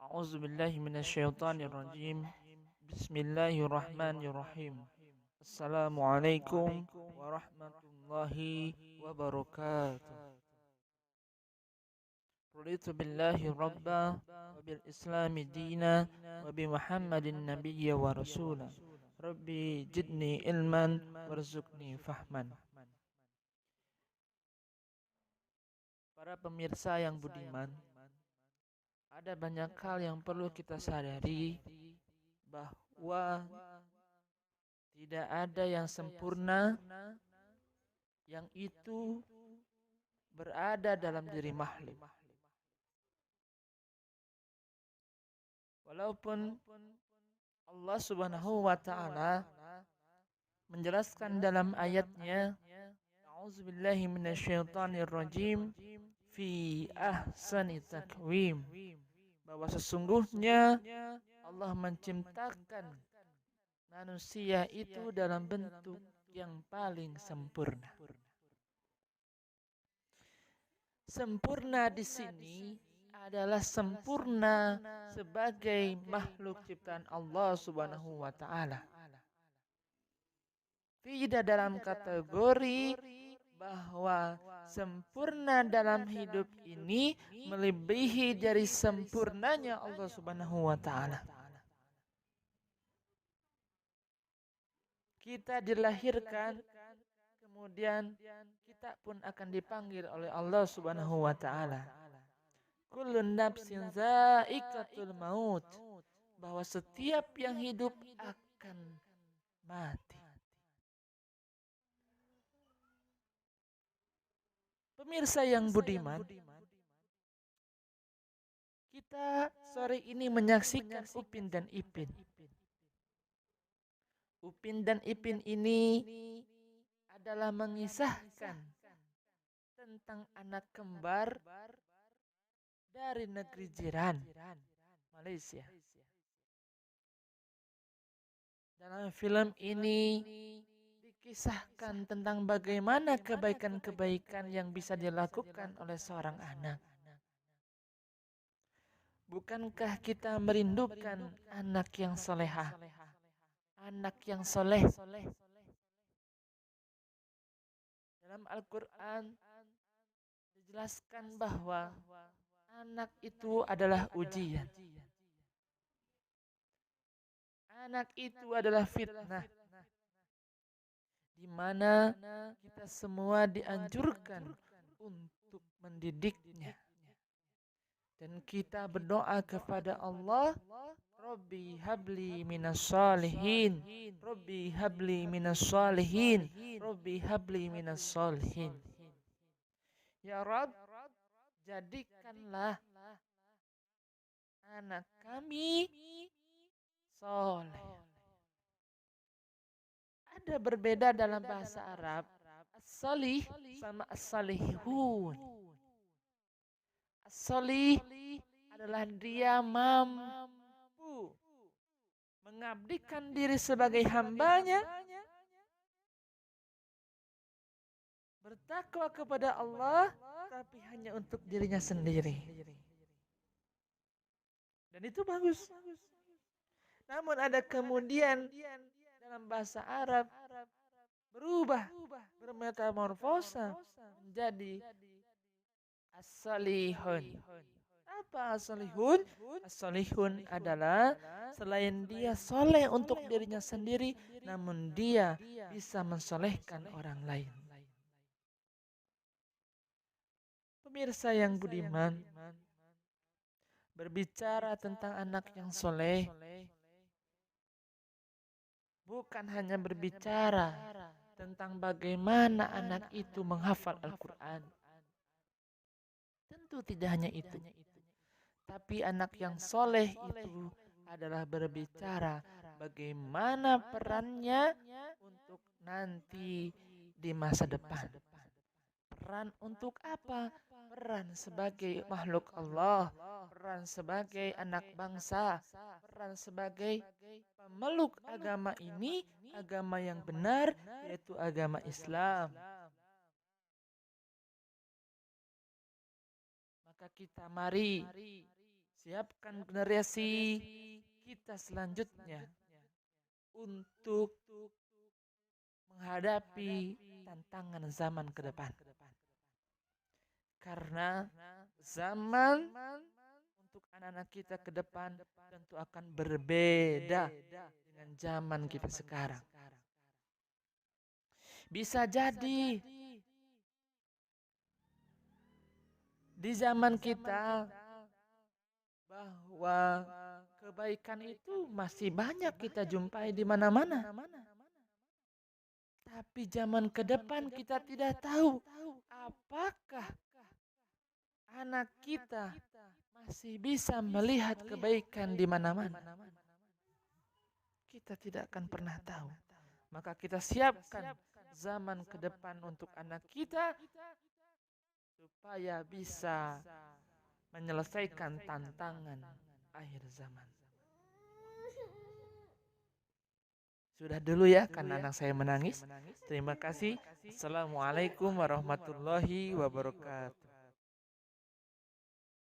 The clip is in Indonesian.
A'udzu billahi minasyaitonir rajim. Bismillahirrahmanirrahim. Assalamualaikum warahmatullahi wabarakatuh. Raditu billahi rabba wa bil islami dina wa bi Muhammadin nabiyya wa rasula. Rabbi jidni ilman warzuqni fahman. Para pemirsa yang budiman, ada banyak hal yang perlu kita sadari bahwa tidak ada yang sempurna yang itu berada dalam diri makhluk. Walaupun Allah Subhanahu wa taala menjelaskan dalam ayatnya, A'udzubillahi minasyaitonir rajim fi ahsani takwim, bahwa sesungguhnya Allah menciptakan manusia itu dalam bentuk yang paling sempurna. Sempurna di sini adalah sempurna sebagai makhluk ciptaan Allah Subhanahu wa taala. Tidak dalam kategori bahwa sempurna dalam hidup ini melebihi dari sempurnanya Allah Subhanahu wa taala. Kita dilahirkan, kemudian kita pun akan dipanggil oleh Allah Subhanahu wa taala. Kullun nafsin za'iqatul maut, bahwa setiap yang hidup akan mati. Pemirsa yang budiman, kita sore ini menyaksikan Upin dan Ipin. Upin dan Ipin ini adalah mengisahkan tentang anak kembar dari negeri jiran, Malaysia. Dalam film ini dikisahkan tentang bagaimana kebaikan-kebaikan yang bisa dilakukan oleh seorang anak. Bukankah kita merindukan anak yang solehah, anak yang soleh? Dalam Al-Quran dijelaskan bahwa anak itu adalah ujian. Anak itu adalah fitnah, di mana kita semua dianjurkan untuk mendidiknya. Dan kita berdoa kepada Allah, Rabbi habli minas salihin, Rabbi habli minas salihin, Rabbi habli minas salihin. Ya Rabb, jadikanlah anak kami soleh. Ada berbeda dalam bahasa Arab, as-salih sama as-salihun. As-salih adalah dia mampu mengabdikan diri sebagai hambanya, bertakwa kepada Allah, tapi hanya untuk dirinya sendiri. Dan itu bagus. Namun ada kemudian dalam bahasa Arab berubah, bermetamorfosa menjadi as-salihun. Apa as-salihun? As-salihun adalah selain dia soleh untuk dirinya sendiri, namun dia bisa mensolehkan orang lain. Pemirsa yang budiman, berbicara tentang anak yang soleh bukan hanya berbicara tentang bagaimana anak itu menghafal Al-Quran. Tentu tidak hanya itu. Tapi anak yang soleh itu adalah berbicara bagaimana perannya untuk nanti di masa depan. Peran untuk apa? Peran sebagai makhluk Allah, peran sebagai anak bangsa, peran sebagai pemeluk agama ini, agama yang benar, yaitu agama Islam. Maka kita mari siapkan generasi kita selanjutnya untuk menghadapi tantangan zaman ke depan. Karena zaman untuk anak-anak kita ke depan tentu akan berbeda dengan zaman kita sekarang. Bisa jadi di zaman kita bahwa kebaikan itu masih banyak kita jumpai di mana-mana. Tapi zaman ke depan kita tidak tahu apakah anak kita masih bisa melihat kebaikan di mana-mana. Kita tidak akan pernah tahu. Maka kita siapkan zaman ke depan untuk anak kita supaya bisa menyelesaikan tantangan akhir zaman. Sudah dulu ya, karena anak saya menangis. Terima kasih. Assalamualaikum warahmatullahi wabarakatuh.